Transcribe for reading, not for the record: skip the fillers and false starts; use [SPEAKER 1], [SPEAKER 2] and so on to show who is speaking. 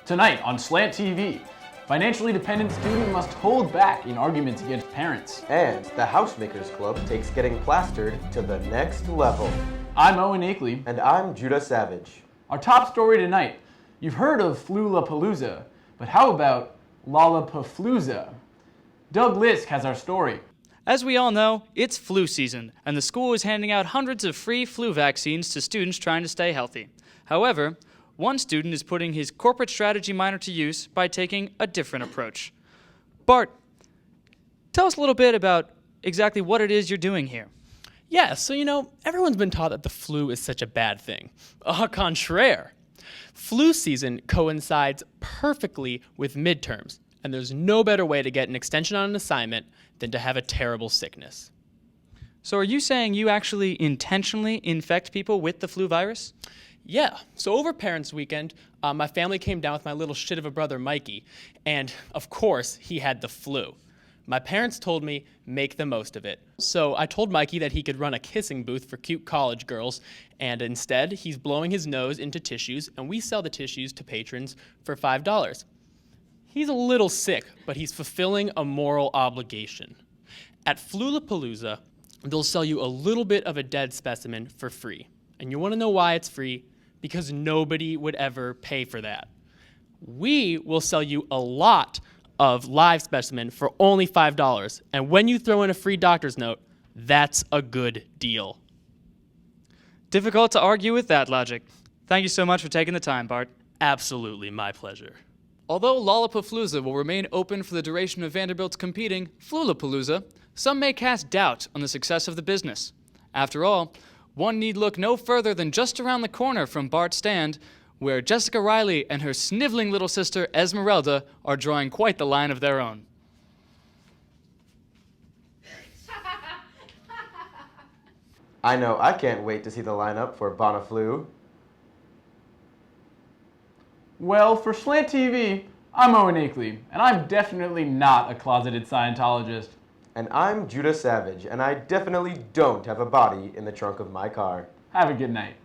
[SPEAKER 1] Tonight on Slant TV, financially dependent student must hold back in arguments against parents.
[SPEAKER 2] And the Housemakers Club takes getting plastered to the next level.
[SPEAKER 1] I'm Owen Akeley.
[SPEAKER 2] And I'm Judah Savage.
[SPEAKER 1] Our top story tonight. You've heard of Lollapafluza, but how about Lollapafluza? Doug Lisk has our story.
[SPEAKER 3] As we all know, it's flu season, and the school is handing out hundreds of free flu vaccines to students trying to stay healthy. However, one student is putting his corporate strategy minor to use by taking a different approach. Bart, tell us a little bit about exactly what it is you're doing here.
[SPEAKER 4] Yeah, so everyone's been taught that the flu is such a bad thing. Au contraire. Flu season coincides perfectly with midterms, and there's no better way to get an extension on an assignment than to have a terrible sickness.
[SPEAKER 3] So are you saying you actually intentionally infect people with the flu virus?
[SPEAKER 4] Yeah, so over Parents' Weekend, my family came down with my little shit of a brother, Mikey, and of course, he had the flu. My parents told me, make the most of it. So I told Mikey that he could run a kissing booth for cute college girls, and instead, he's blowing his nose into tissues, and we sell the tissues to patrons for $5. He's a little sick, but he's fulfilling a moral obligation. At Lollapafluza, they'll sell you a little bit of a dead specimen for free. And you want to know why it's free? Because nobody would ever pay for that. We will sell you a lot of live specimen for only $5. And when you throw in a free doctor's note, that's a good deal.
[SPEAKER 3] Difficult to argue with that logic. Thank you so much for taking the time, Bart.
[SPEAKER 4] Absolutely, my pleasure.
[SPEAKER 5] Although Lollapafluza will remain open for the duration of Vanderbilt's competing Lollapalooza, some may cast doubt on the success of the business. After all, one need look no further than just around the corner from Bart's stand, where Jessica Riley and her sniveling little sister Esmeralda are drawing quite the line of their own.
[SPEAKER 2] I know I can't wait to see the lineup for Bonaflu.
[SPEAKER 1] Well, for Slant TV, I'm Owen Akeley, and I'm definitely not a closeted Scientologist.
[SPEAKER 2] And I'm Judah Savage, and I definitely don't have a body in the trunk of my car.
[SPEAKER 1] Have a good night.